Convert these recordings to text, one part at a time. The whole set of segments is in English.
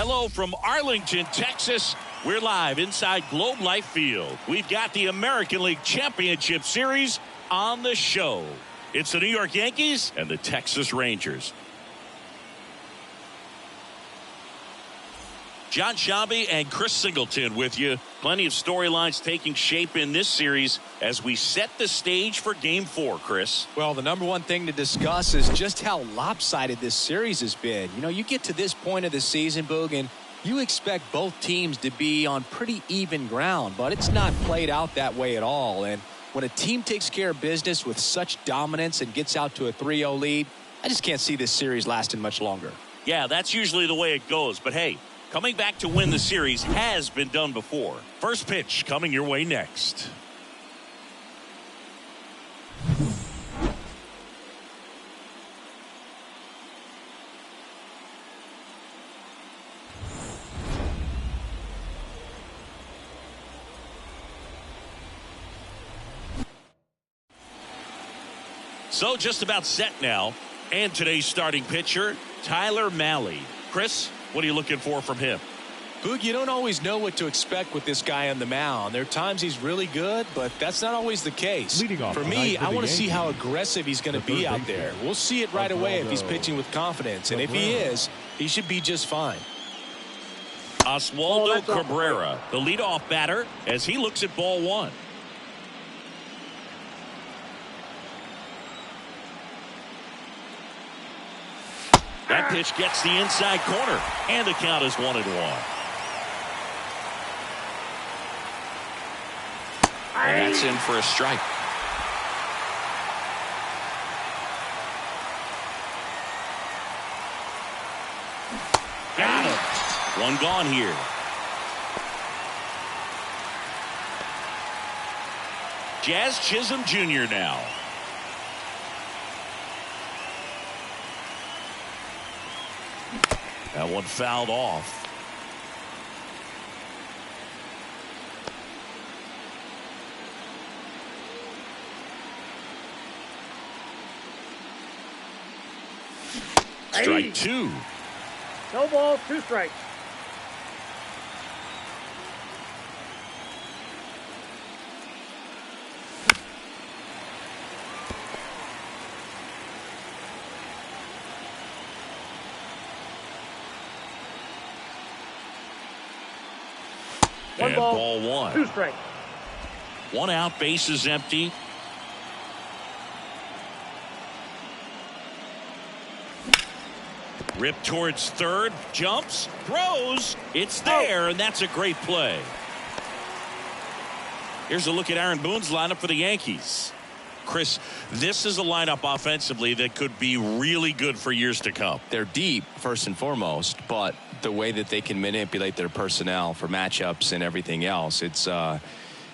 Hello from Arlington, Texas. We're live inside Globe Life Field. We've got the American League Championship Series on the show. It's the New York Yankees and the Texas Rangers. John Shabby and Chris Singleton with you. Plenty of storylines taking shape in this series as we set the stage for Game 4, Chris. Well, the number one thing to discuss is just how lopsided this series has been. You know, you get to this point of the season, Boog, and you expect both teams to be on pretty even ground, but it's not played out that way at all. And when a team takes care of business with such dominance and gets out to a 3-0 lead, I just can't see this series lasting much longer. Yeah, that's usually the way it goes. But hey, coming back to win the series has been done before. First pitch coming your way next. So just about set now. And today's starting pitcher, Tyler Mahle. Chris, what are you looking for from him? Boog, you don't always know what to expect with this guy on the mound. There are times he's really good, but that's not always the case. For me, I want to see how aggressive he's going to be out there. We'll see it right away if he's pitching with confidence. And if he is, he should be just fine. Oswaldo Cabrera, the leadoff batter, as he looks at ball one. That pitch gets the inside corner, and the count is 1-1. And that's in for a strike. Got him. One gone here. Jazz Chisholm Jr. now. That one fouled off. Strike two. No balls, 2 strikes. And ball one. 2 strikes. 1 out, bases empty. Ripped towards third, jumps, throws. It's there, and that's a great play. Here's a look at Aaron Boone's lineup for the Yankees. Chris, this is a lineup offensively that could be really good for years to come. They're deep, first and foremost, but the way that they can manipulate their personnel for matchups and everything else, it's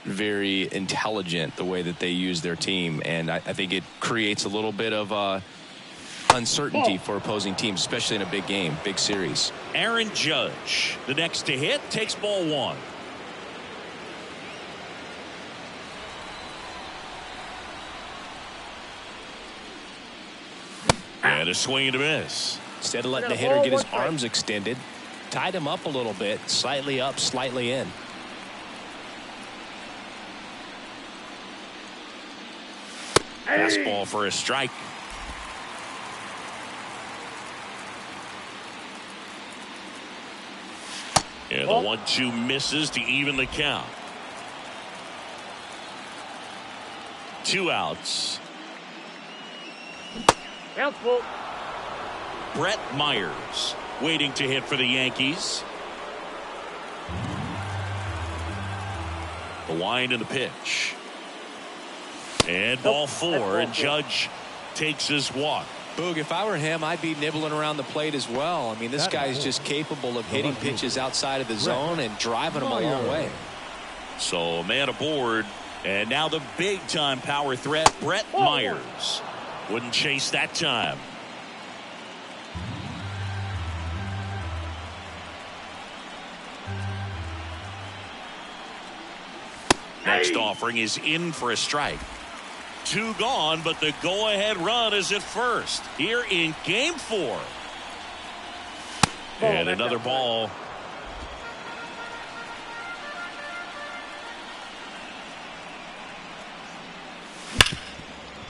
very intelligent the way that they use their team, and I think it creates a little bit of uncertainty for opposing teams, especially in a big game, big series. Aaron Judge, the next to hit, takes ball one. And a swing and a miss. Instead of letting the hitter get his arms extended, tied him up a little bit, slightly up, slightly in. Fastball for a strike. And the 1-2 misses to even the count. 2 outs. Count's full. Brett Myers waiting to hit for the Yankees. The wind and the pitch. And ball 4, and Judge takes his walk. Boog, if I were him, I'd be nibbling around the plate as well. I mean, this guy is just capable of hitting pitches outside of the zone and driving them a long way. So a man aboard, and now the big-time power threat, Brett Myers. Wouldn't chase that time. Next offering is in for a strike. 2 gone, but the go-ahead run is at first here in Game 4. And another ball.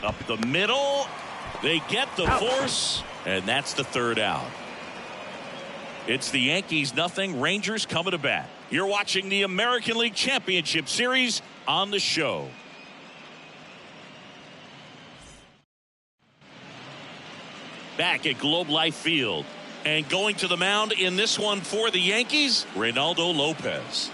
Up the middle. They get the force, and that's the third out. It's the Yankees nothing, Rangers coming to bat. You're watching the American League Championship Series on the show. Back at Globe Life Field. And going to the mound in this one for the Yankees, Reynaldo Lopez.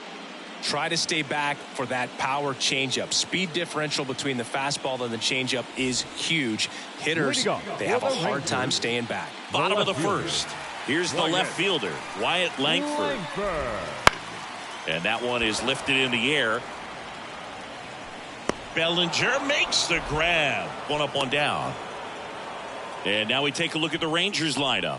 Try to stay back for that power changeup. Speed differential between the fastball and the changeup is huge. Hitters, they have a hard time staying back. Bottom of the first. Here's the left fielder, Wyatt Langford. And that one is lifted in the air. Bellinger makes the grab. One up, one down. And now we take a look at the Rangers lineup.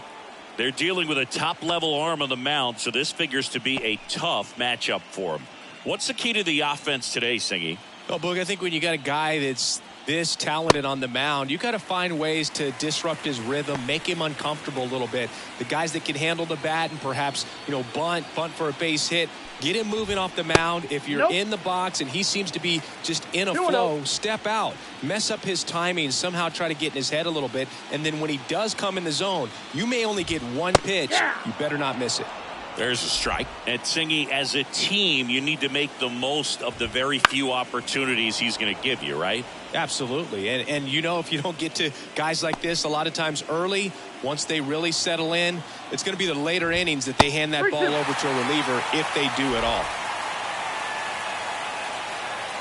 They're dealing with a top-level arm on the mound, so this figures to be a tough matchup for them. What's the key to the offense today, Singy? Well, Boog, I think when you got a guy that's this talented on the mound, you got to find ways to disrupt his rhythm, make him uncomfortable a little bit. The guys that can handle the bat and perhaps, bunt for a base hit, get him moving off the mound. If you're in the box and he seems to be just in a flow, step out, mess up his timing, somehow try to get in his head a little bit. And then when he does come in the zone, you may only get one pitch. You better not miss it. There's a strike. And Singy, as a team, you need to make the most of the very few opportunities he's going to give you, right? Absolutely. And if you don't get to guys like this a lot of times early, once they really settle in, it's going to be the later innings that they hand that ball over to a reliever if they do at all.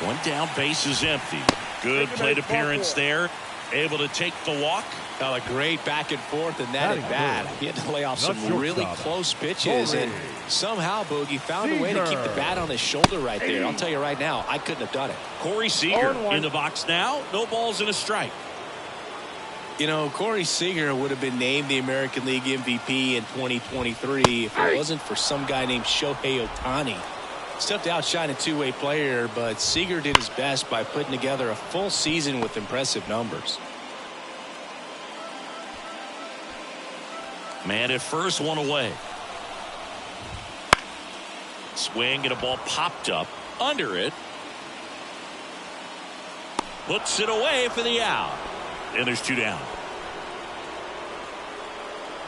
One down, base is empty. Good plate appearance there. Able to take the walk. A great back and forth, and that at bat. He had to lay off some really close pitches, and somehow Boogie found a way to keep the bat on his shoulder right there. I'll tell you right now, I couldn't have done it. Corey Seager in the box now. No balls and a strike. Corey Seager would have been named the American League MVP in 2023 if it wasn't for some guy named Shohei Ohtani. Stepped outshine a two-way player, but Seager did his best by putting together a full season with impressive numbers. Man at first, one away. Swing and a ball popped up under it. Puts it away for the out. And there's two down.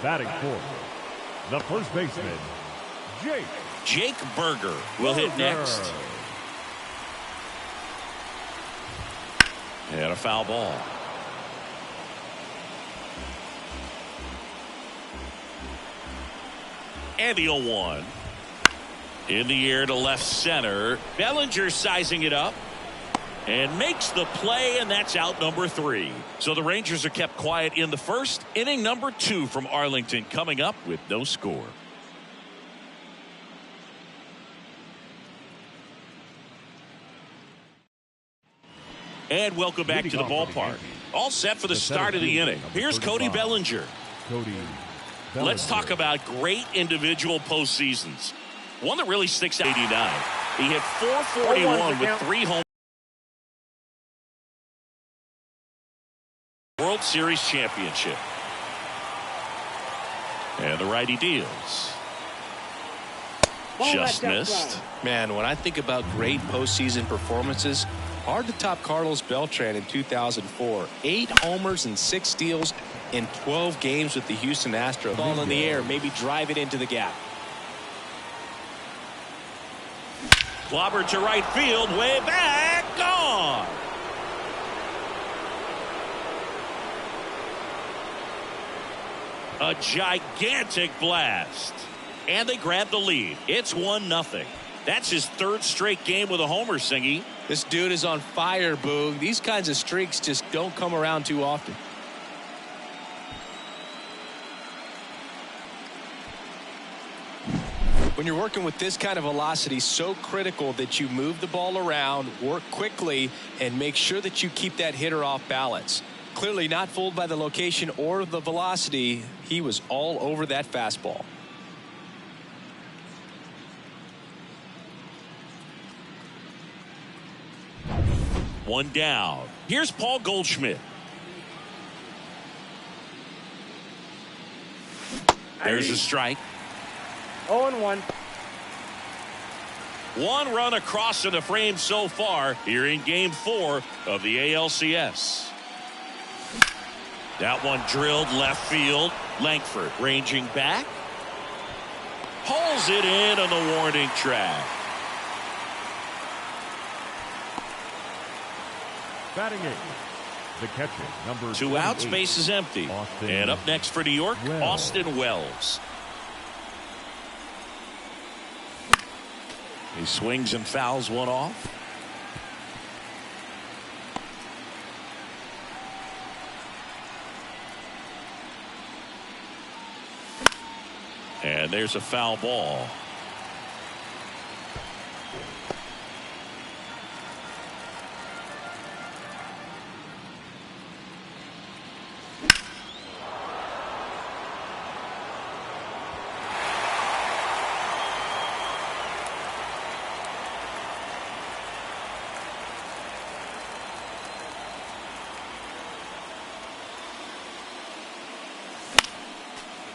Batting fourth, the first baseman, Jake Berger will hit next. And a foul ball. And the 0-1. In the air to left center. Bellinger sizing it up. And makes the play, and that's out number 3. So the Rangers are kept quiet in the first. Inning number 2 from Arlington coming up with no score. And welcome back to the ballpark. All set for the start of the inning. Here's Cody Bellinger. Let's talk about great individual postseasons. One that really sticks out. 89. He hit 441 with 3 home. World Series championship. And the righty deals. Just missed. Man, when I think about great postseason performances, hard to top Carlos Beltran in 2004. 8 homers and 6 steals in 12 games with the Houston Astros. Ball in the air, maybe drive it into the gap. Clobber to right field, way back, gone. A gigantic blast. And they grab the lead. It's 1-0. That's his 3rd straight game with a homer, Singy. This dude is on fire, Boog. These kinds of streaks just don't come around too often. When you're working with this kind of velocity, so critical that you move the ball around, work quickly, and make sure that you keep that hitter off balance. Clearly not fooled by the location or the velocity. He was all over that fastball. One down. Here's Paul Goldschmidt. There's a strike. 0-1. One run across in the frame so far here in Game 4 of the ALCS. That one drilled left field. Langford ranging back. Pulls it in on the warning track. Batting eighth, the catcher, number 2 outs, 28, base is empty. Austin And up next for New York, Wells. Austin Wells. He swings and fouls one off. And there's a foul ball.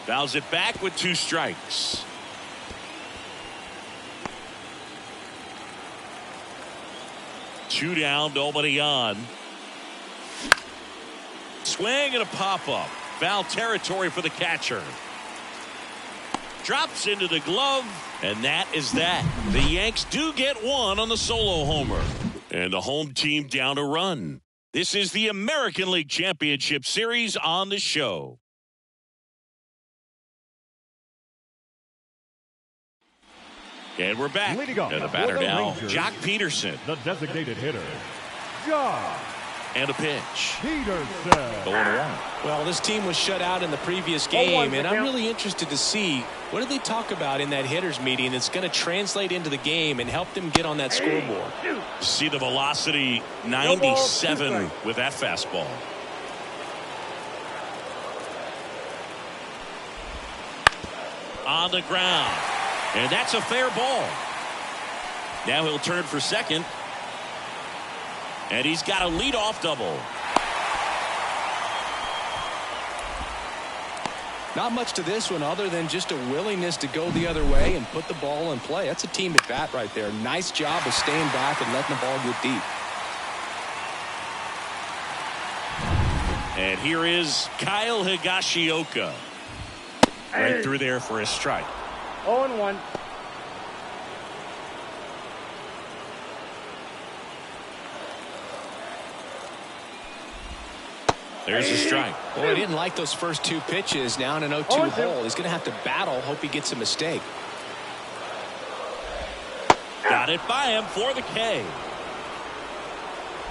Fouls it back with 2 strikes. Two down, nobody on. Swing and a pop-up. Foul territory for the catcher. Drops into the glove, and that is that. The Yanks do get one on the solo homer. And the home team down a run. This is the American League Championship Series on the show. And we're back. Leading off And the batter for the now, Rangers, Jock Peterson. the designated hitter, Jock And a pitch. Peterson. 0-1. Well, this team was shut out in the previous 0-1 game, the and I'm count. really interested to see what did they talk about in that hitters meeting that's going to translate into the game and help them get on that scoreboard. See the velocity, No ball, 97 2 strikes. with that fastball. On the ground. And that's a fair ball. Now he'll turn for second. And he's got a leadoff double. Not much to this one other than just a willingness to go the other way and put the ball in play. That's a team at bat right there. Nice job of staying back and letting the ball get deep. And here is Kyle Higashioka. Right through there for a strike. 0-1. There's a strike. Boy, he didn't like those first 2 pitches. Now in an 0-2 0-2. hole. He's going to have to battle. Hope he gets a mistake. Got it by him for the K.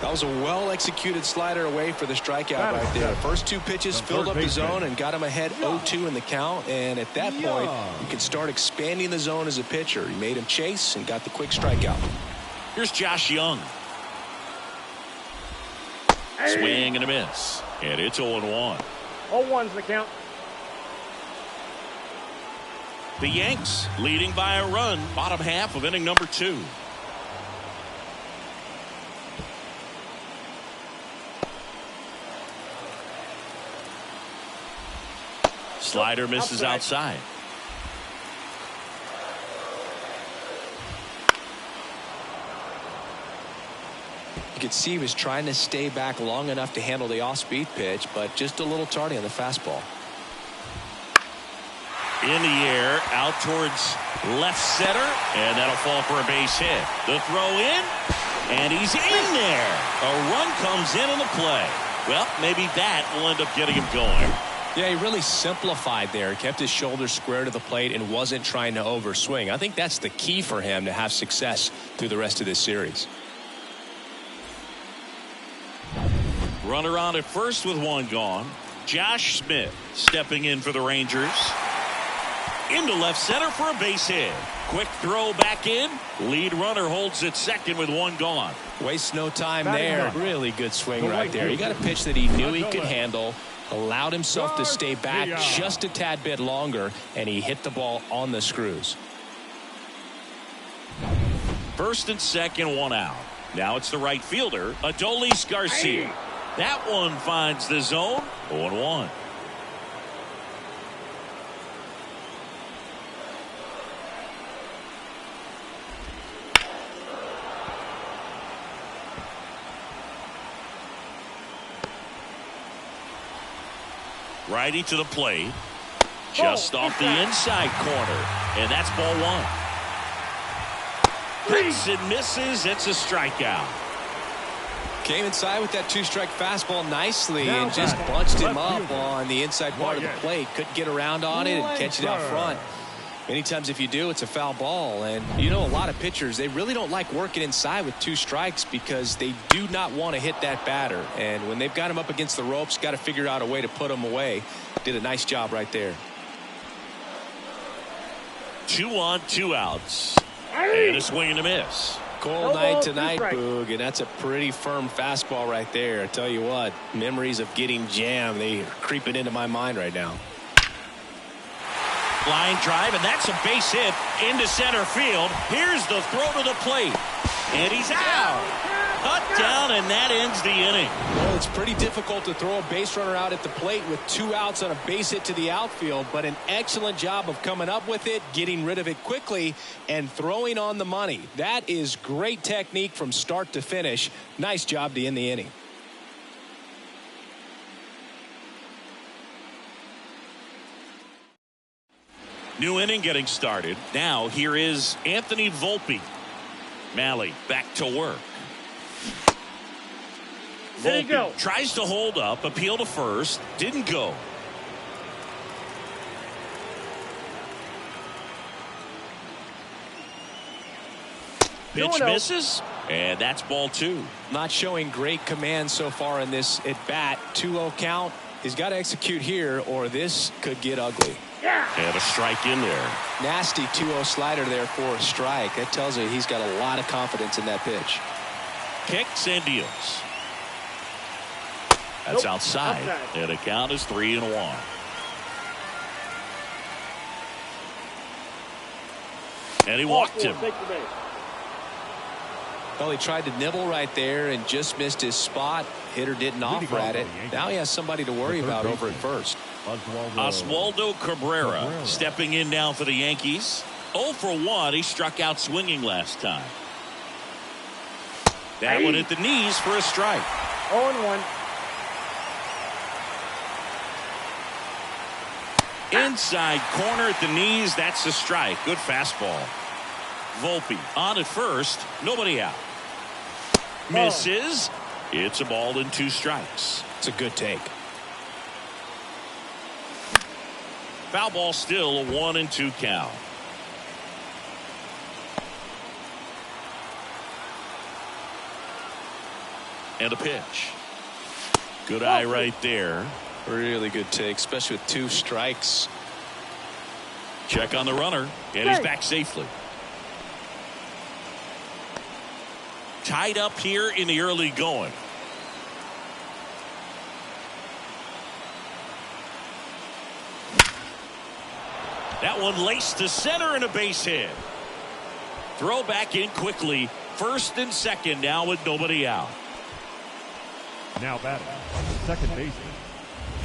That was a well-executed slider away for the strikeout right there. First 2 pitches filled up the zone and got him ahead 0-2 in the count. And at that point, you can start expanding the zone as a pitcher. He made him chase and got the quick strikeout. Here's Josh Young. Swing and a miss. And it's 0-1. 0-1's the count. The Yanks leading by a run, bottom half of inning number 2. Slider misses outside. You could see he was trying to stay back long enough to handle the off-speed pitch, but just a little tardy on the fastball. In the air, out towards left center, and that'll fall for a base hit. The throw in, and he's in there. A run comes in on the play. Well, maybe that will end up getting him going. Yeah, he really simplified there. Kept his shoulders square to the plate and wasn't trying to overswing. I think that's the key for him to have success through the rest of this series. Runner on at first with one gone. Josh Smith stepping in for the Rangers. Into left center for a base hit. Quick throw back in. Lead runner holds at second with one gone. Wastes no time Batting there. ninth. Really good swing The right right there. He fielder. got a pitch that he knew he could Left. handle. Allowed himself to stay back Garcia. just a tad bit longer, and he hit the ball on the screws. First and second, one out. Now it's the right fielder, Adolis Garcia. That one finds the zone. 0-1. Righty to the plate. Just off the inside corner. And that's ball one. Hits and misses. It's a strikeout. Came inside with that two-strike fastball nicely and just bunched him up on the inside part of the plate. Couldn't get around on it and catch it out front. Many times if you do, it's a foul ball. And you know, a lot of pitchers, they really don't like working inside with two strikes because they do not want to hit that batter. And when they've got him up against the ropes, got to figure out a way to put him away. Did a nice job right there. 2 on, 2 outs. And a swing and a miss. Cold night tonight, Boog, and that's a pretty firm fastball right there. I tell you what, memories of getting jammed, they are creeping into my mind right now. Line drive, and that's a base hit into center field. Here's the throw to the plate, and he's out. Cut down, and that ends the inning. Well, it's pretty difficult to throw a base runner out at the plate with 2 outs on a base hit to the outfield, but an excellent job of coming up with it, getting rid of it quickly, and throwing on the money. That is great technique from start to finish. Nice job to end the inning. New inning getting started. Now here is Anthony Volpe. Malley back to work. Volpe tries to hold up, appeal to first, didn't go. Pitch misses, and that's ball 2. Not showing great command so far in this at bat. 2-0 count. He's got to execute here or this could get ugly. And a strike in there. Nasty 2-0 slider there for a strike. That tells you he's got a lot of confidence in that pitch. Kicks and deals. That's outside. And the count is 3-1. And he walked him. Well, he tried to nibble right there and just missed his spot. Hitter didn't offer at it. Now he has somebody to worry about over at first. Oswaldo Cabrera stepping in now for the Yankees. 0 for 1. He struck out swinging last time. That one at the knees for a strike. 0-1. Inside corner at the knees. That's a strike. Good fastball. Volpe on at first. Nobody out. Misses. It's a ball and 2 strikes. It's a good take. Foul ball still, a 1-2 count. And a pitch. Good eye right there. Really good take, especially with 2 strikes. Check on the runner, and he's back safely. Tied up here in the early going. That one laced to center and a base hit. Throw back in quickly. First and second now with nobody out. Now batting, second baseman.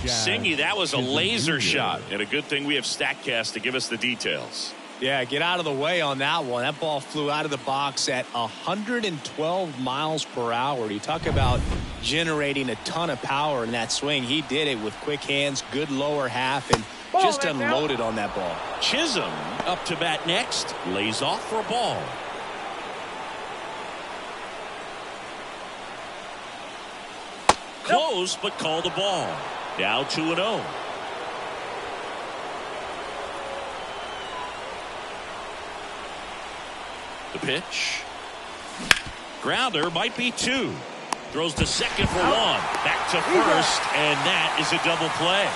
Singy, that was a laser shot, and a good thing we have StatCast to give us the details. Yeah, get out of the way on that one. That ball flew out of the box at 112 miles per hour. You talk about generating a ton of power in that swing. He did it with quick hands, good lower half, and just unloaded on that ball. Chisholm up to bat next. Lays off for a ball. Close, but called a ball. Now 2-0. The pitch. Grounder might be 2. Throws to second for 1. Back to first, and that is a double play.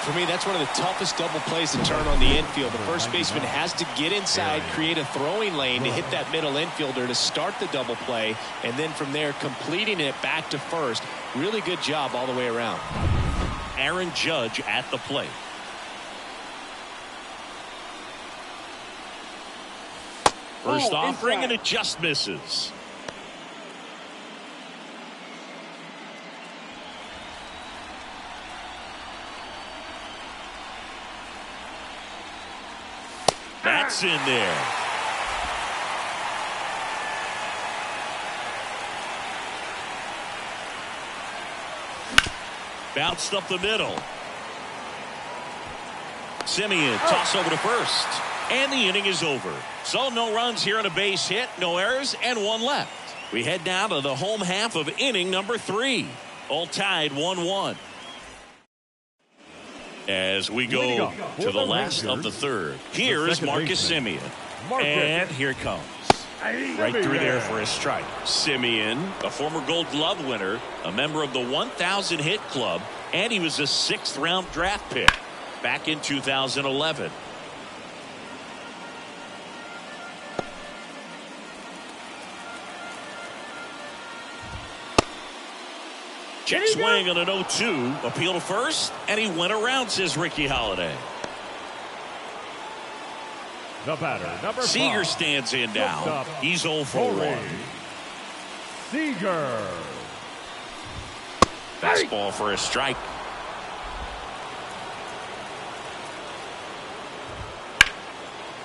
For me, that's one of the toughest double plays to turn on the infield. The first baseman has to get inside, create a throwing lane to hit that middle infielder to start the double play, and then from there completing it back to first. Really good job all the way around. Aaron Judge at the plate. First offering, and it just misses. That's in there. Bounced up the middle. Simeon toss over to first. And the inning is over. So no runs here on a base hit, no errors, and one left. We head now to the home half of inning number 3. All tied 1-1. As we go to the last of the third. Here is Marcus Semien. And here it comes. Right through there for a strike. Semien, a former Gold Glove winner, a member of the 1,000 hit club, and he was a 6th round draft pick back in 2011. Check swing on an 0-2. Appeal to first, and he went around, says Ricky Holiday. The batter, number 5. Seager stands in now. He's 0 for 1. Seager. Fastball for a strike.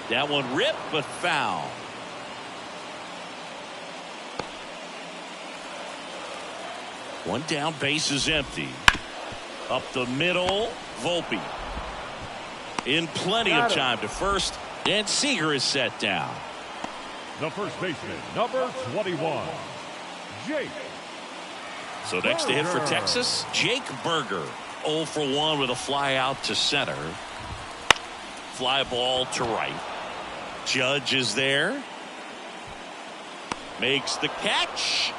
That one ripped, but foul. One down, base is empty. Up the middle, Volpe. In plenty of time to first, and Seager is set down. The first baseman, number 21, Jake. So next to hit for Texas, Jake Berger. 0 for 1 with a fly out to center. Fly ball to right. Judge is there. Makes the catch.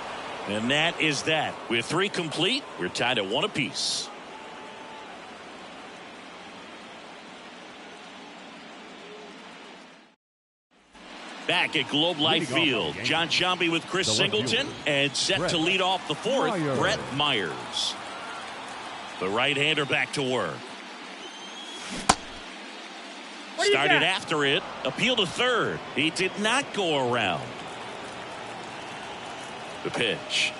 And that is that. With 3 complete, we're tied at 1 apiece. Back at Globe Life Field, John Sciambi with Chris Singleton, and set to lead off the 4th, Brett Myers. The right-hander back to work. Started after it, appeal to third. He did not go around. The pitch.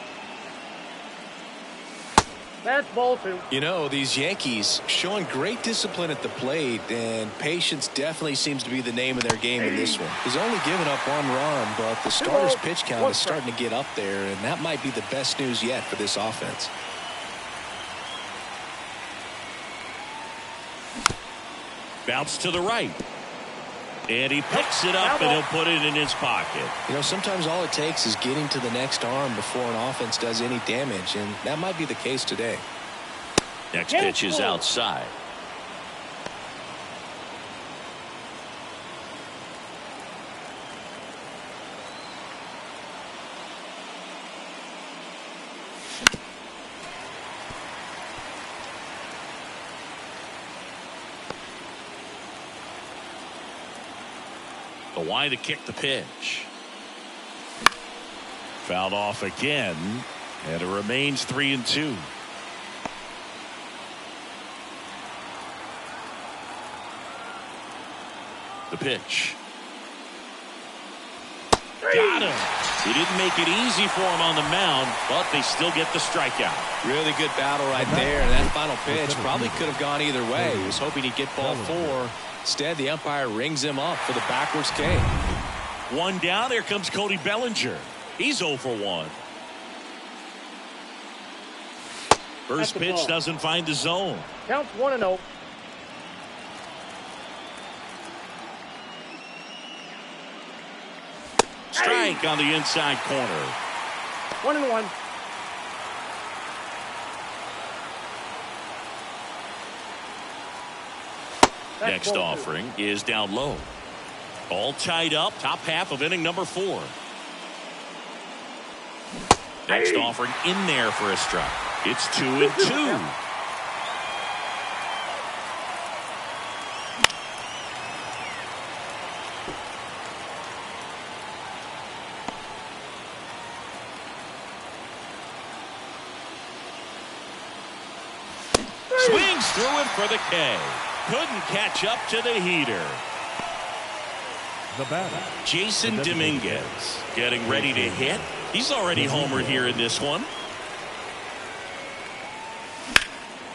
That's ball 2. You know, these Yankees showing great discipline at the plate, and patience definitely seems to be the name of their game in this one. He's only given up 1 run, but the starter's pitch count is starting to get up there, and that might be the best news yet for this offense. Bounce to the right. And he picks it up, and he'll put it in his pocket. You know, sometimes all it takes is getting to the next arm before an offense does any damage, and that might be the case today. Next pitch is outside. The wide to kick the pitch. Fouled off again, and it remains 3-2. The pitch. Got him. He didn't make it easy for him on the mound, but they still get the strikeout. Really good battle right there, and that final pitch probably could have gone either way. He was hoping he'd get ball 4. Instead, the umpire rings him up for the backwards K. 1 down. Here comes Cody Bellinger. He's 0 for 1. First pitch doesn't find the zone. Counts 1-0. Strike on the inside corner. 1-1. Next offering is down low. All tied up. Top half of inning number 4. Next offering in there for a strike. It's 2-2. Swings through it for the K. Couldn't catch up to the heater. The batter, Jason Dominguez getting ready to hit. He's already homered here in this one.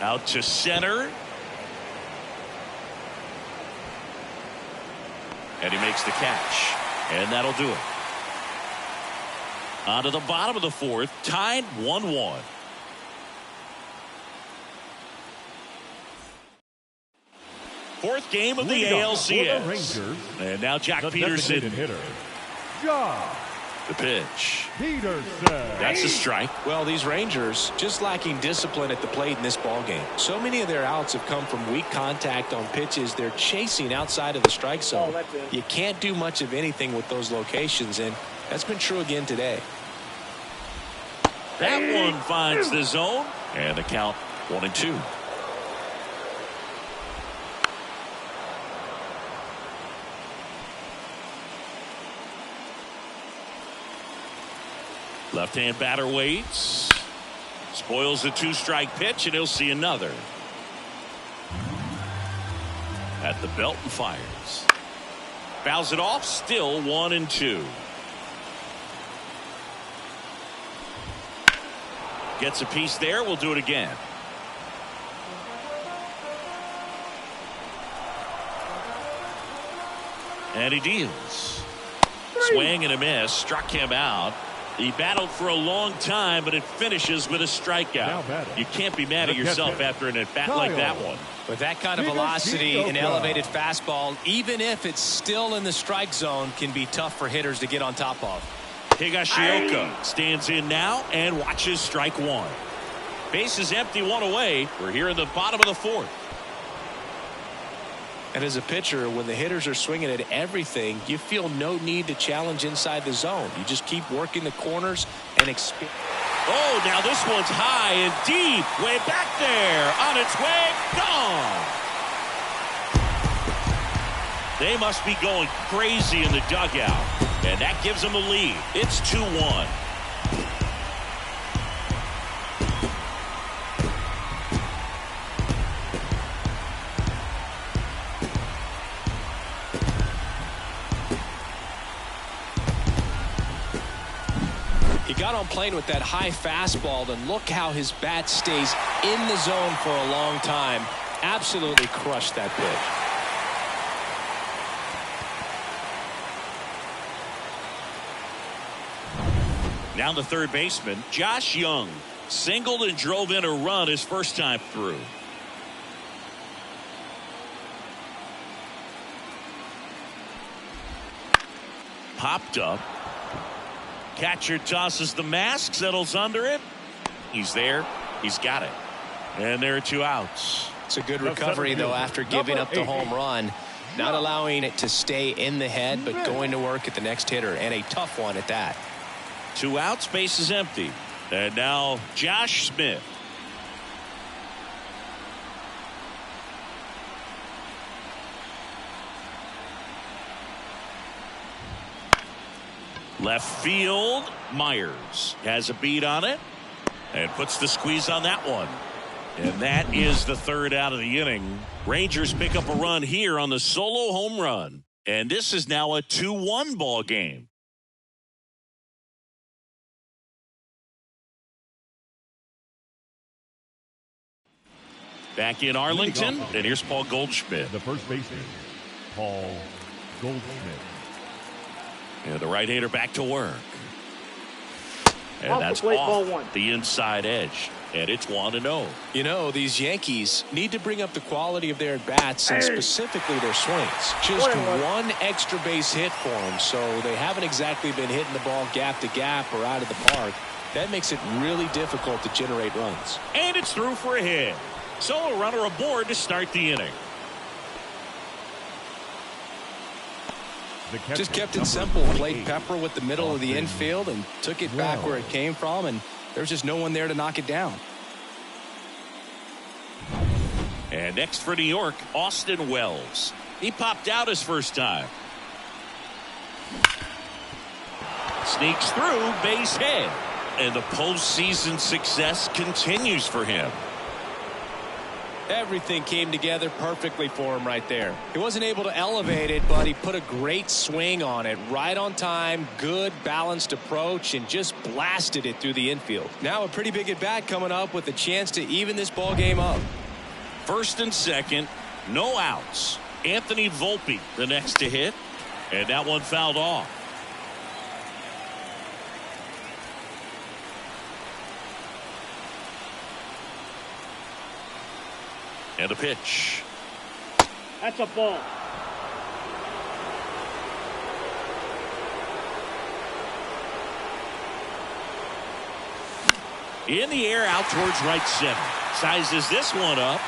Out to center. And he makes the catch. And that'll do it. On to the bottom of the 4th. Tied 1-1. Fourth game of the Leading off for the ALCS. Rangers, And now Jack the Peterson. designated hitter, Josh The pitch. Peterson. That's a strike. Well, these Rangers just lacking discipline at the plate in this ball game. So many of their outs have come from weak contact on pitches they're chasing outside of the strike zone. that's it. You can't do much of anything with those locations, and that's been true again today. That one finds the zone. And the count 1-2. Left-hand batter waits. Spoils the 2-strike pitch, and he'll see another. At the belt and fires. Fouls it off, still 1-2. Gets a piece there, we'll do it again. And he deals. Swing and a miss, struck him out. He battled for a long time, but it finishes with a strikeout. You can't be mad at yourself after an at-bat like that one. With that kind of velocity, an elevated fastball, even if it's still in the strike zone, can be tough for hitters to get on top of. Higashioka stands in now and watches strike one. Base is empty, one away. We're here in the bottom of the fourth. And as a pitcher, when the hitters are swinging at everything, you feel no need to challenge inside the zone. You just keep working the corners and expand. Oh, now this one's high and deep. Way back there. On its way. Gone. They must be going crazy in the dugout. And that gives them a lead. It's 2-1. He got on plane with that high fastball, and look how his bat stays in the zone for a long time. Absolutely crushed that pitch. Now the third baseman, Josh Young, singled and drove in a run his first time through. Popped up. Catcher tosses the mask, settles under it. He's there. He's got it. And there are 2 outs. It's a good recovery, though, after giving up the home run. Not allowing it to stay in the head, but going to work at the next hitter, and a tough one at that. 2 outs, base is empty. And now Josh Smith. Left field, Myers has a beat on it and puts the squeeze on that one. And that is the third out of the inning. Rangers pick up a run here on the solo home run. And this is now a 2-1 ball game. Back in Arlington, and here's Paul Goldschmidt. The first baseman, Paul Goldschmidt. And the right-hander back to work. And Off the that's plate, off ball one. the inside edge. And it's 1-0. You know, these Yankees need to bring up the quality of their at-bats and specifically their swings. Just one extra base hit for them, so they haven't exactly been hitting the ball gap to gap or out of the park. That makes it really difficult to generate runs. And it's through for a hit. So a runner aboard to start the inning. Just kept it simple. Played Pepper with the middle of the infield and took it back where it came from, and there's just no one there to knock it down. And next for New York, Austin Wells. He popped out his first time. Sneaks through, base hit. And the postseason success continues for him. Everything came together perfectly for him right there. He wasn't able to elevate it, but he put a great swing on it. Right on time, good balanced approach, and just blasted it through the infield. Now a pretty big at bat coming up with a chance to even this ball game up. First and second, no outs. Anthony Volpe the next to hit, and that one fouled off. And a pitch. That's a ball. In the air out towards right center. Sizes this one up.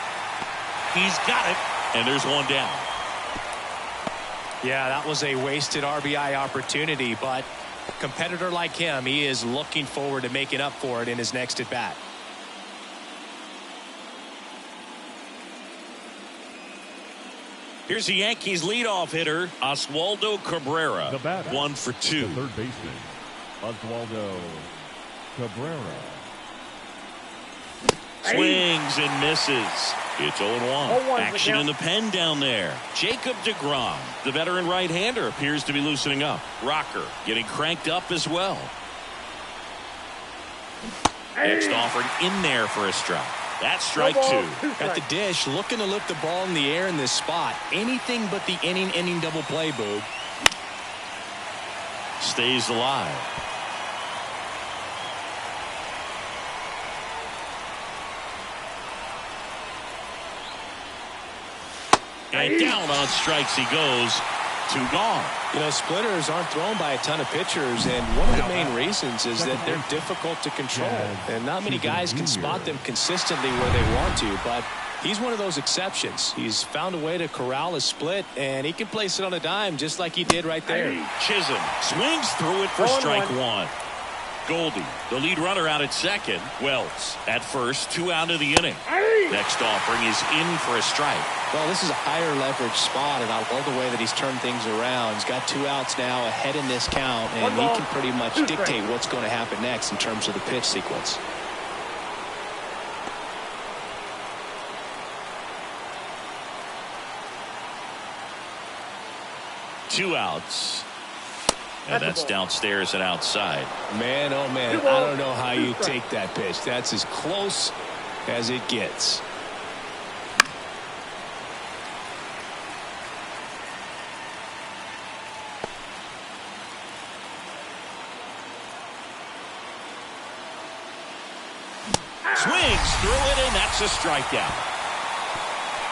He's got it. And there's one down. Yeah, that was a wasted RBI opportunity, but a competitor like him, he is looking forward to making up for it in his next at bat. Here's the Yankees leadoff hitter, Oswaldo Cabrera. The batter, 1 for 2. the third baseman, Oswaldo Cabrera. Swings and misses. It's 0-1. 0-1 Action in the pen down there. Jacob deGrom, the veteran right-hander, appears to be loosening up. Rocker getting cranked up as well. Next offering in there for a strike. That's strike 2. At the dish, looking to lift the ball in the air in this spot. Anything but the inning double play, Boog. Stays alive. And down on strikes he goes. 2 gone. You know, splitters aren't thrown by a ton of pitchers, and one of the main reasons is that they're difficult to control, and not many guys can spot them consistently where they want to, but he's one of those exceptions. He's found a way to corral a split, and he can place it on a dime just like he did right there. Chisholm swings through it for strike 1. Goldie, the lead runner, out at second. Wells at first, 2 out of the inning. Next offering is in for a strike. Well, this is a higher leverage spot, and I love the way that he's turned things around. He's got 2 outs now ahead in this count, and he can pretty much dictate what's going to happen next in terms of the pitch sequence. Two outs. And that's downstairs and outside. Man, oh man, I don't know how you take that pitch. That's as close as it gets. Swings through it, and that's a strikeout.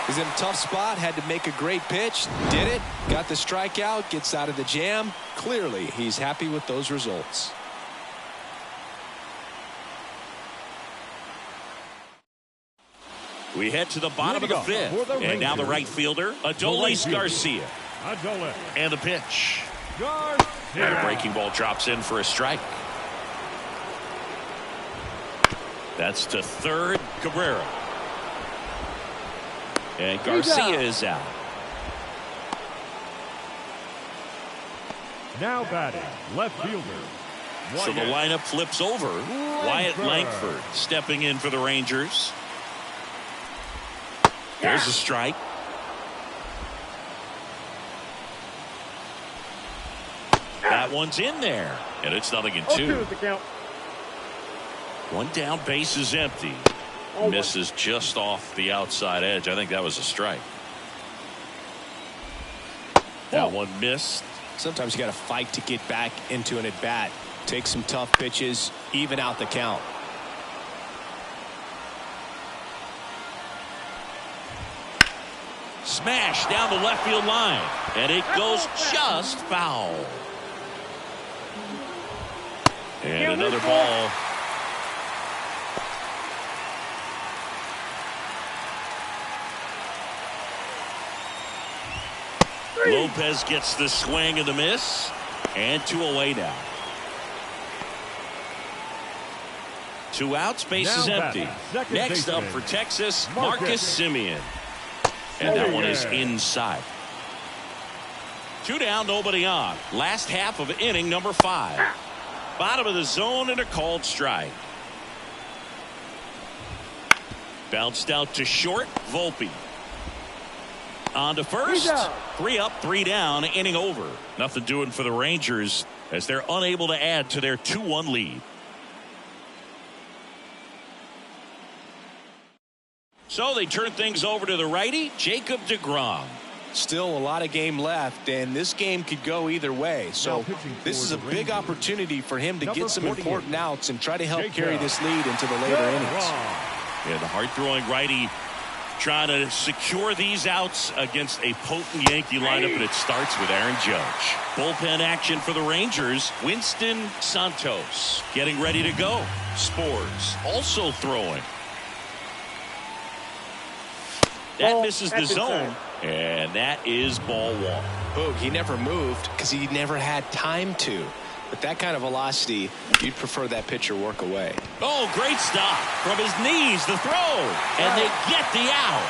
He's in a tough spot, had to make a great pitch, did it, got the strikeout, gets out of the jam. Clearly, he's happy with those results. We head to the bottom of the 5th, and now the right fielder, Adolis Garcia. And the pitch. And a breaking ball drops in for a strike. That's to third, Cabrera. And Garcia is out. Now batting, left fielder. So the lineup flips over. Wyatt Langford stepping in for the Rangers. There's a strike. That one's in there. And it's 0-2. 1 down, base is empty. Misses just off the outside edge. I think that was a strike. That one missed. Sometimes you got to fight to get back into an at-bat. Take some tough pitches, even out the count. Smash down the left field line. And it goes just foul. And another ball. Lopez gets the swing and the miss. And 2 away now. 2 outs, base is empty. Next up for Texas, Marcus Semien. And that one is inside. 2 down, nobody on. Last half of inning number 5. Bottom of the zone and a called strike. Bounced out to short, Volpe. On to first. 3 up, 3 down, inning over. Nothing doing for the Rangers as they're unable to add to their 2-1 lead. So they turn things over to the righty, Jacob deGrom. Still a lot of game left, and this game could go either way. So this is a big opportunity for him to get some important outs and try to help carry this lead into the later innings. Yeah, the hard-throwing righty trying to secure these outs against a potent Yankee lineup, and it starts with Aaron Judge. Bullpen action for the Rangers. Winston Santos getting ready to go. Spores also throwing. That misses the zone, and that is ball one. Boog, he never moved because he never had time to. With that kind of velocity, you'd prefer that pitcher work away. Oh, great stop. From his knees, the throw. And they get the out.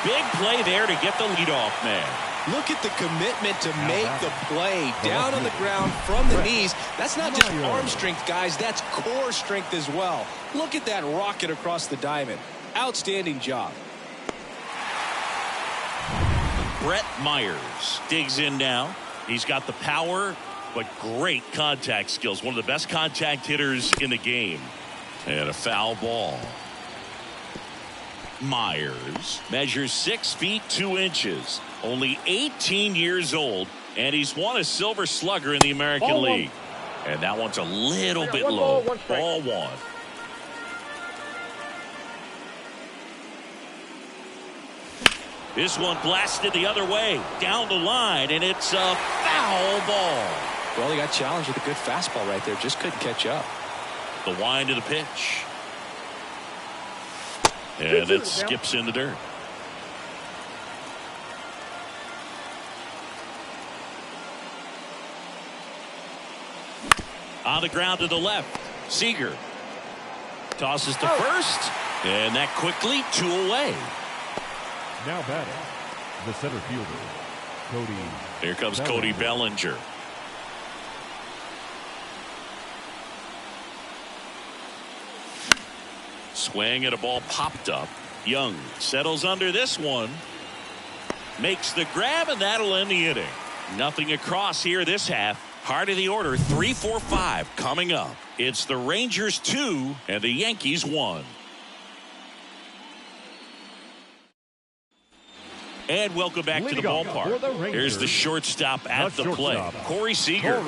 Big play there to get the leadoff man. Look at the commitment to make the play down on the ground from the knees. That's not just arm strength, guys. That's core strength as well. Look at that rocket across the diamond. Outstanding job. Brett Myers digs in now. He's got the power, but great contact skills. One of the best contact hitters in the game. And a foul ball. Myers measures 6 feet 2 inches. Only 18 years old. And he's won a Silver Slugger in the American League. And that one's a little bit low. Ball one. This one blasted the other way. Down the line. And it's a foul ball. Well, he got challenged with a good fastball right there. Just couldn't catch up. The wind of the pitch. And it skips in the dirt. On the ground to the left. Seager tosses to first. And that quickly 2 away. Now batting, the center fielder, Cody. Here comes Cody Bellinger. Swing and a ball popped up. Young settles under this one. Makes the grab, and that'll end the inning. Nothing across here this half. Heart of the order, 3-4-5 coming up. It's the Rangers 2 and the Yankees 1. And welcome back to the ballpark. Here's the shortstop at the plate. Corey Seager.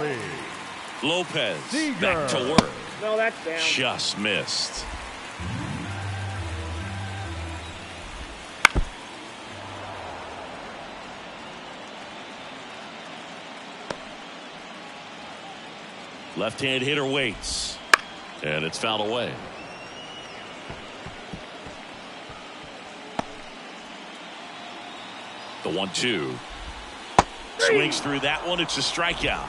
Lopez back to work. No, that's down. Just missed. Left-hand hitter waits. And it's fouled away. The 1-2. Swings through that one. It's a strikeout.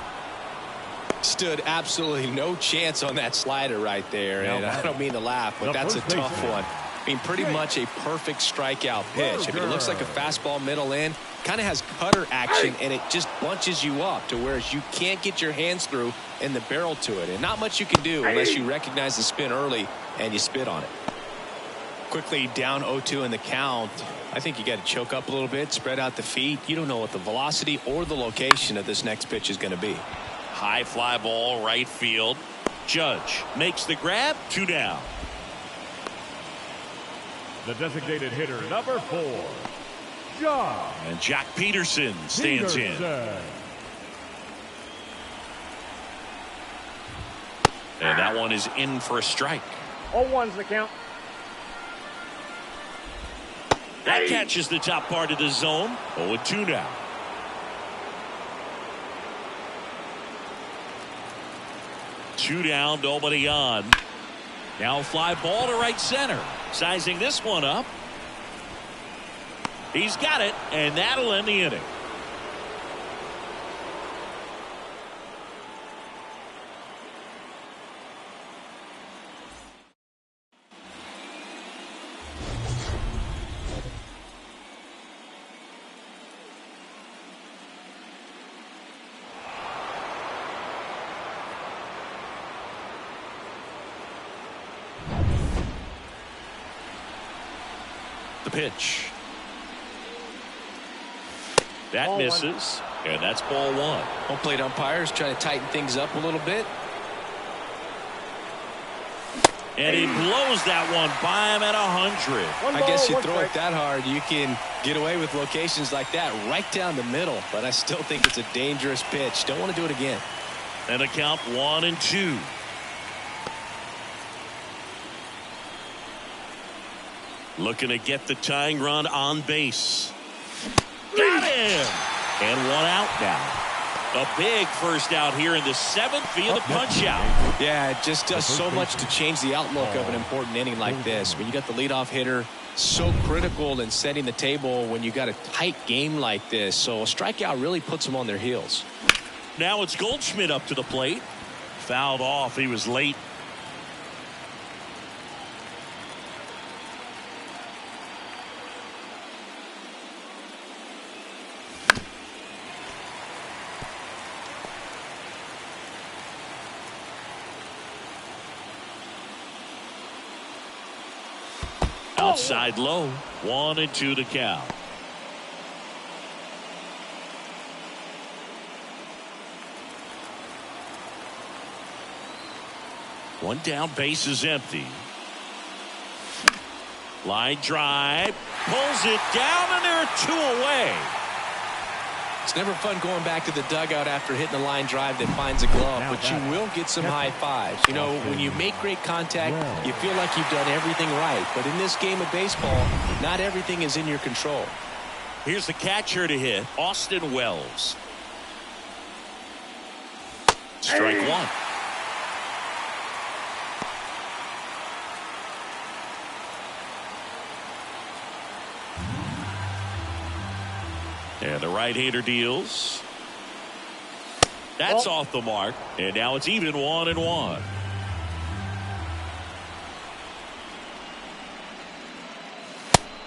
Stood absolutely no chance on that slider right there. And I don't mean to laugh, but that's a tough one. I mean, pretty much a perfect strikeout pitch. I mean, it looks like a fastball middle in. Kind of has cutter action, and it just bunches you up to where you can't get your hands through and the barrel to it. And not much you can do unless you recognize the spin early and you spit on it. Quickly down 0-2 in the count. I think you got to choke up a little bit, spread out the feet. You don't know what the velocity or the location of this next pitch is going to be. High fly ball, right field. Judge makes the grab, 2 down. The designated hitter, number 4, Josh. And Jack Peterson stands in. And that one is in for a strike. 0-1's the count. That catches the top part of the zone. 0-2 now. Two down, nobody on. Now fly ball to right center. Sizing this one up. He's got it, and that'll end the inning. The pitch. That Ball misses, and that's ball 1. Home plate umpires trying to tighten things up a little bit. And he blows that one by him at 100. I guess you throw it that hard, you can get away with locations like that right down the middle. But I still think it's a dangerous pitch. Don't want to do it again. And a count 1-2. Looking to get the tying run on base. Got him! And one out now. A big first out here in the 7th via the punch out. Yeah, it just does so much to change the outlook of an important inning like this. When you got the leadoff hitter, so critical in setting the table when you got a tight game like this. So a strikeout really puts them on their heels. Now it's Goldschmidt up to the plate. Fouled off. He was late. Outside low. 1-2 to count. One down, base is empty. Line drive. Pulls it down, and there are 2 away. It's never fun going back to the dugout after hitting a line drive that finds a glove, but you will get some high fives. You know, when you make great contact, you feel like you've done everything right. But in this game of baseball, not everything is in your control. Here's the catcher to hit, Austin Wells. Strike one. And the right-hander deals. That's off the mark. And now it's even 1-1.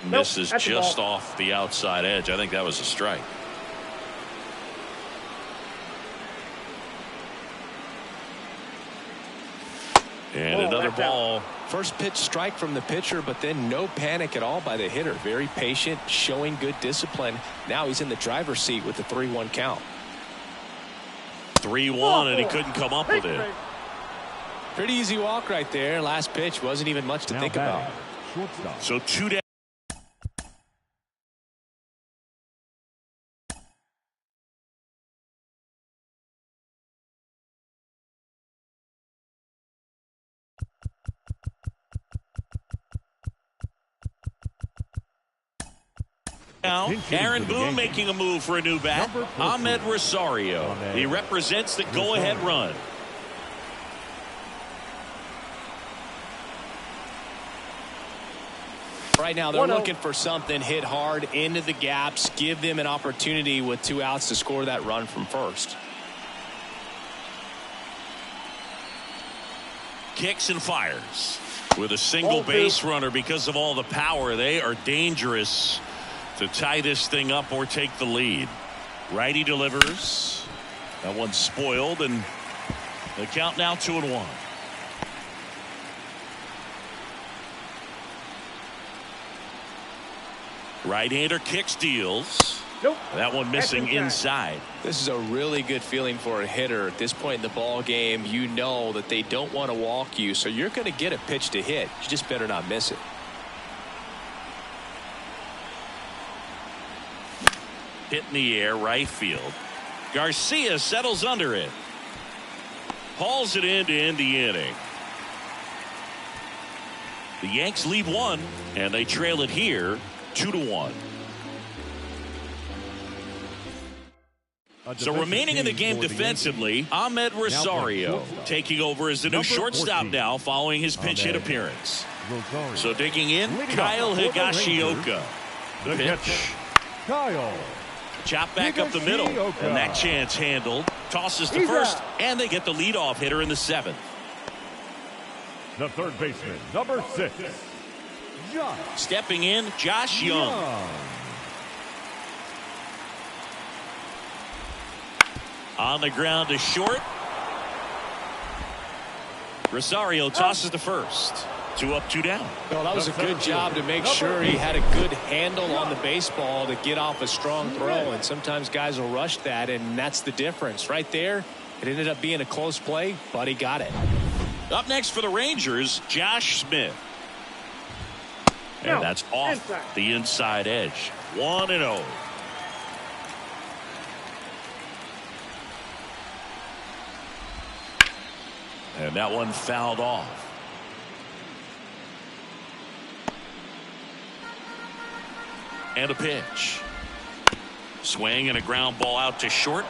Misses just off the outside edge. I think that was a strike. And another ball. First pitch strike from the pitcher, but then no panic at all by the hitter. Very patient, showing good discipline. Now he's in the driver's seat with the 3-1 count. 3-1, and he couldn't come up with it. Pretty easy walk right there. Last pitch wasn't even much to think about. So 2 down. Now, Aaron Boone making a move for a new bat. Ahmed Rosario. He represents the go-ahead run. Right now, they're looking for something hit hard into the gaps, give them an opportunity with 2 outs to score that run from first. Kicks and fires with a single base runner. Because of all the power, they are dangerous to tie this thing up or take the lead. Righty delivers. That one's spoiled, and the count now 2-1. Right-hander kicks, deals. Nope. That one missing inside. This is a really good feeling for a hitter at this point in the ball game. You know that they don't want to walk you, so you're going to get a pitch to hit. You just better not miss it. Hit in the air, right field. Garcia settles under it. Hauls it in to end the inning. The Yanks lead 1, and they trail it here 2-1. So remaining in the game defensively, Ahmed Rosario taking over as the new shortstop now following his pinch hit appearance. So digging in, Kyle Higashioka. The pitch. Kyle. Chop back up the middle, and that chance handled. Tosses to first, and they get the leadoff hitter in the 7th. The third baseman, number 6. Josh. Stepping in, Josh Young. On the ground to short. Rosario tosses to first. 2 up, 2 down. Well, that was a good job to make sure he had a good handle on the baseball to get off a strong throw. And sometimes guys will rush that, and that's the difference. Right there, it ended up being a close play, but he got it. Up next for the Rangers, Josh Smith. And that's off the inside edge. 1-0. And that one fouled off. And a pitch. Swing and a ground ball out to short.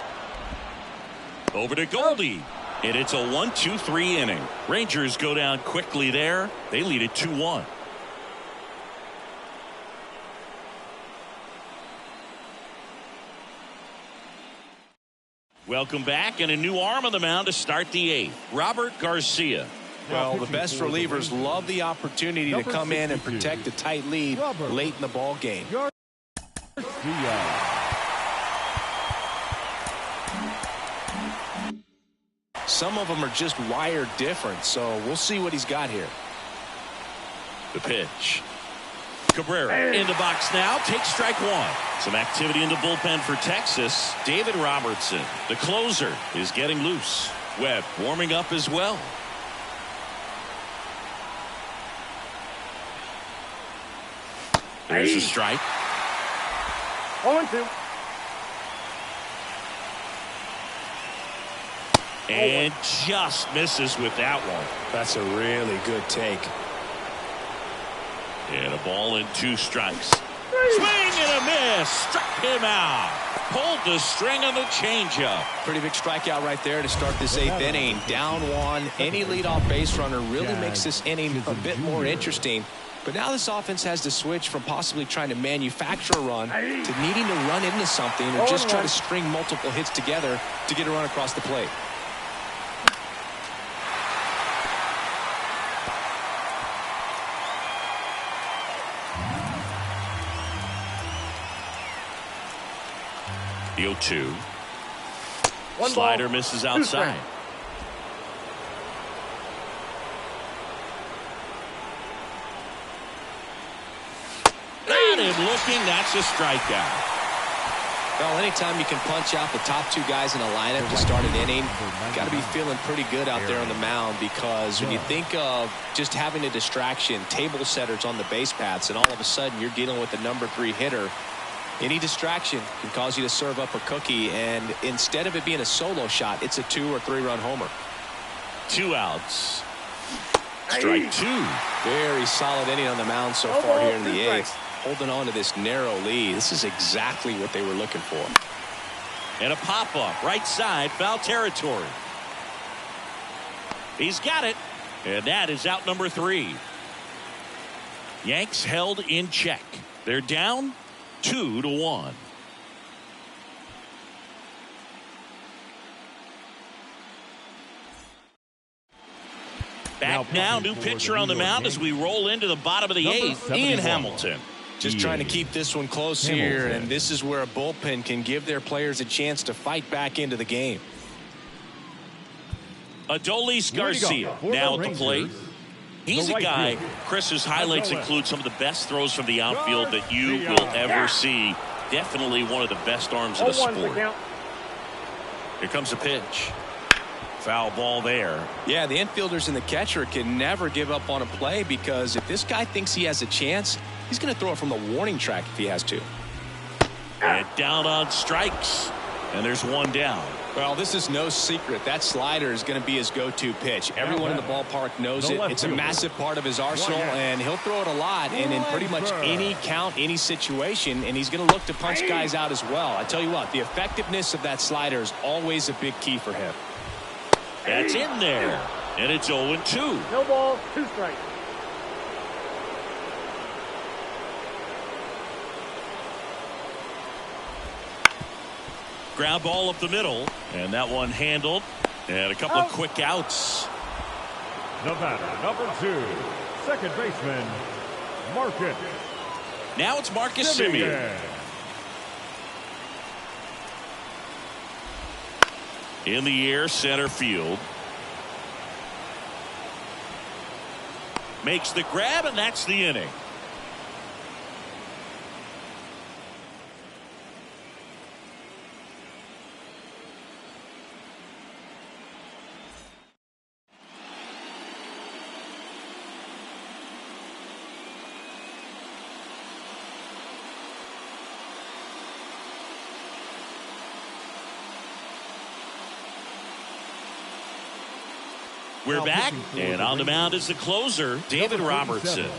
Over to Goldie. And it's a 1-2-3 inning. Rangers go down quickly there. They lead it 2-1. Welcome back, and a new arm on the mound to start the eighth. Robert Garcia. Well, the best relievers love the opportunity to come in and protect a tight lead late in the ball game. Some of them are just wired different, so we'll see what he's got here. The pitch. Cabrera in the box now. Takes strike one. Some activity in the bullpen for Texas. David Robertson, the closer, is getting loose. Webb warming up as well. There's a strike. 0-2. And just misses with that one. That's a really good take. And a ball and 2 strikes. Swing and a miss. Struck him out. Pulled the string on the changeup. Pretty big strikeout right there to start this 8th inning. Down 1. Any leadoff base runner really makes this inning a bit more interesting. But now this offense has to switch from possibly trying to manufacture a run to needing to run into something or just try to string multiple hits together to get a run across the plate. The 0-2. Slider misses outside. Got him looking. That's a strikeout. Well, anytime you can punch out the top 2 guys in a lineup to start an inning, got to be feeling pretty good out there on the mound, because when you think of just having a distraction, table setters on the base paths, and all of a sudden you're dealing with the number 3 hitter, any distraction can cause you to serve up a cookie, and instead of it being a solo shot, it's a 2 or 3 run homer. 2 outs. Strike 2. Very solid inning on the mound so far here in the 8th. Holding on to this narrow lead. This is exactly what they were looking for. And a pop-up right side, foul territory. He's got it, and that is out number 3. Yanks held in check. They're down 2-1. Back now, new pitcher on the mound as we roll into the bottom of the 8th, Ian Hamilton. Just trying to keep this one close here, and this is where a bullpen can give their players a chance to fight back into the game. Adolis Garcia now at the plate. He's a guy, Chris's highlights include some of the best throws from the outfield that you will ever see. Definitely one of the best arms in the sport. Here comes a pitch. Foul ball there. Yeah, the infielders and the catcher can never give up on a play, because if this guy thinks he has a chance, he's going to throw it from the warning track if he has to. And down on strikes. And there's 1 down. Well, this is no secret. That slider is going to be his go-to pitch. Everyone in the ballpark knows it. It's a massive part of his arsenal, and he'll throw it a lot and in pretty much any count, any situation, and he's going to look to punch guys out as well. I tell you what, the effectiveness of that slider is always a big key for him. That's in there. And it's 0-2. No ball, 2 strikes. Ground ball up the middle, and that one handled, and a couple of quick outs. The batter, number 2, second baseman, Marcus. Now it's Marcus Semien. In the air, center field. Makes the grab, and that's the inning. We're back, and on the mound is the closer, David Robertson.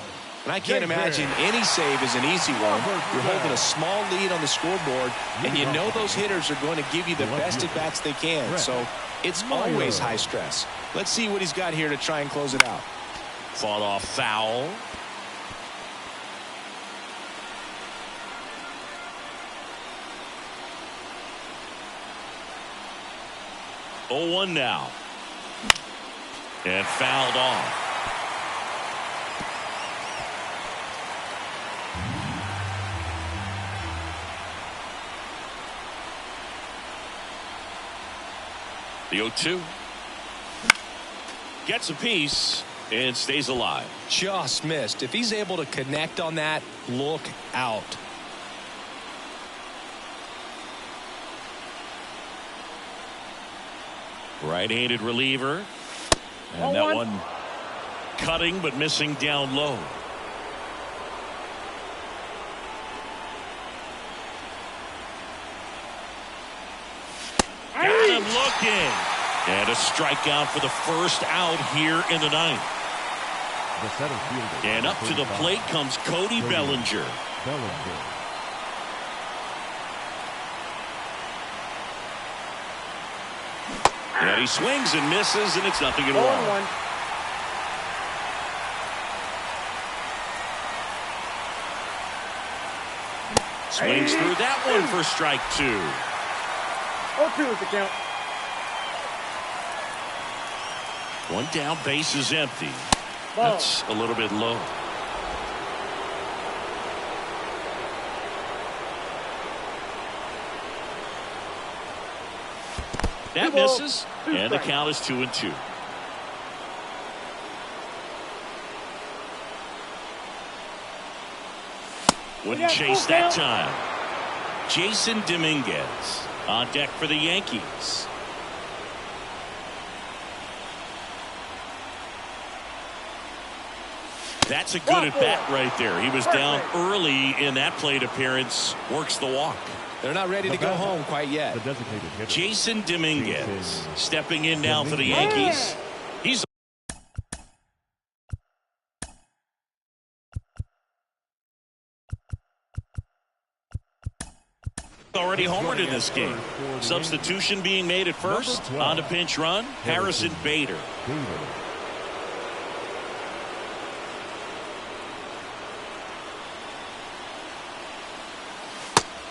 And I can't imagine any save is an easy one. You're holding a small lead on the scoreboard, and you know those hitters are going to give you the best at-bats they can. So it's always high stress. Let's see what he's got here to try and close it out. Fought off foul. Oh, 1 now. And fouled off. The 0-2. Gets a piece and stays alive. Just missed. If he's able to connect on that, look out. Right-handed reliever. And that one cutting but missing down low. Got him looking. And a strikeout for the first out here in the ninth. And up to the plate comes Cody Bellinger. And he swings and misses, and it's nothing at all. Swings through that one for strike 2. 0-2 is the count. 1 down, base is empty. That's a little bit low. That misses, and the count is 2-2. Wouldn't chase that time. Jason Dominguez on deck for the Yankees. That's a good at-bat right there. He was down early in that plate appearance. Works the walk. They're not ready to go home quite yet. Jason Dominguez stepping in now for the Yankees. He's already homered in this game. Substitution being made at first. On a pinch run, Harrison Bader.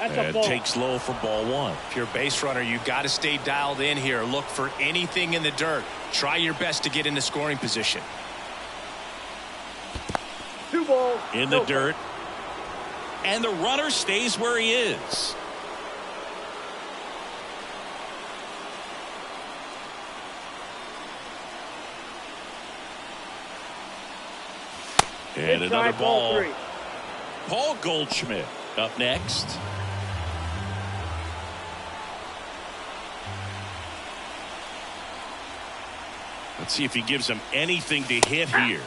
And takes low for ball 1. If you're a base runner, you've got to stay dialed in here. Look for anything in the dirt. Try your best to get into scoring position. 2 balls. In the dirt. And the runner stays where he is. And another ball. Paul Goldschmidt up next. Let's see if he gives him anything to hit here.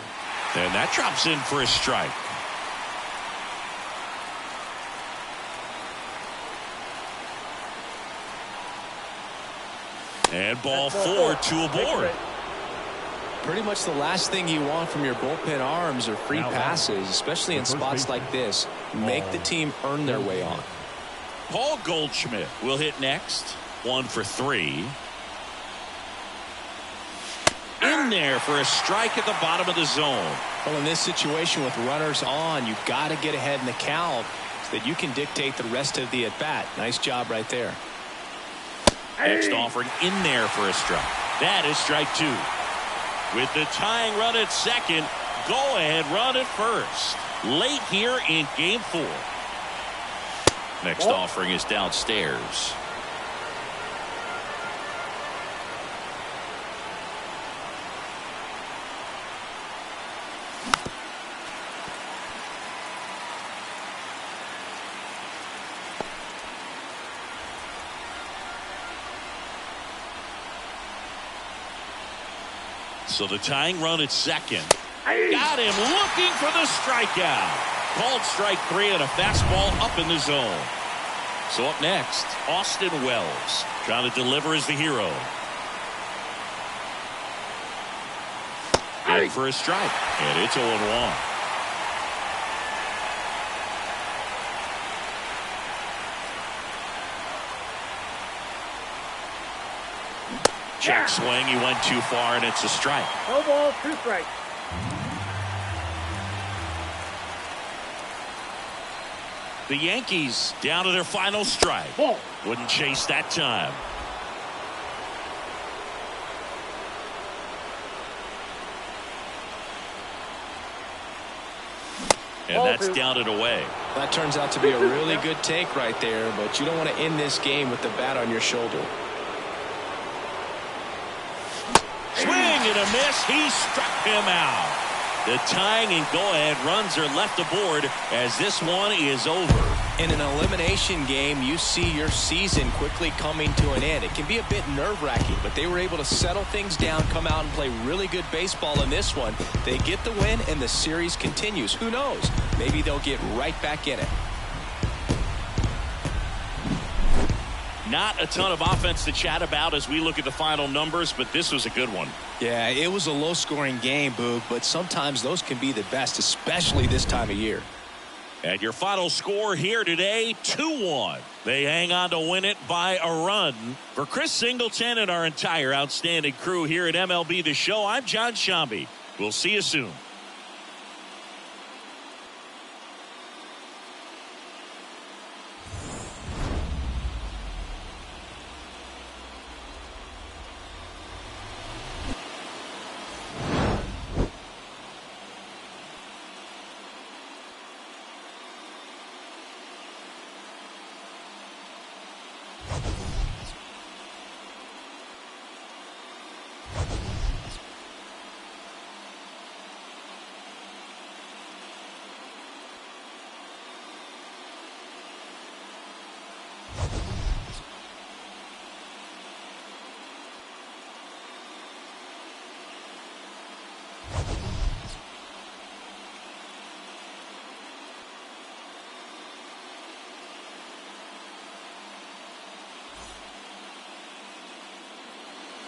And that drops in for a strike. And ball 4, 2 aboard. Pretty much the last thing you want from your bullpen arms are free passes, especially in spots like this. Make the team earn their way on. Paul Goldschmidt will hit next. 1 for 3. In there for a strike at the bottom of the zone. Well, in this situation with runners on, you've got to get ahead in the count so that you can dictate the rest of the at-bat. Nice job right there. Next offering in there for a strike. That is strike 2. With the tying run at second, go ahead run at first. Late here in game 4. Next offering is downstairs. So the tying run at second. Got him looking for the strikeout. Called strike 3 and a fastball up in the zone. So up next, Austin Wells trying to deliver as the hero. In for a strike, and it's 0-1. Check swing. He went too far, and it's a strike. No balls, 2 strikes. The Yankees down to their final strike. Ball. Wouldn't chase that time. And that's down and away. That turns out to be a really good take right there, but you don't want to end this game with the bat on your shoulder. Swing and a miss. He struck him out. The tying and go-ahead runs are left aboard as this one is over. In an elimination game, you see your season quickly coming to an end. It can be a bit nerve-wracking, but they were able to settle things down, come out and play really good baseball in this one. They get the win, and the series continues. Who knows? Maybe they'll get right back in it. Not a ton of offense to chat about as we look at the final numbers, but this was a good one. Yeah, it was a low-scoring game, Boog, but sometimes those can be the best, especially this time of year. And your final score here today, 2-1. They hang on to win it by a run. For Chris Singleton and our entire outstanding crew here at MLB The Show, I'm John Shambi. We'll see you soon.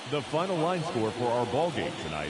The final line score for our ball game tonight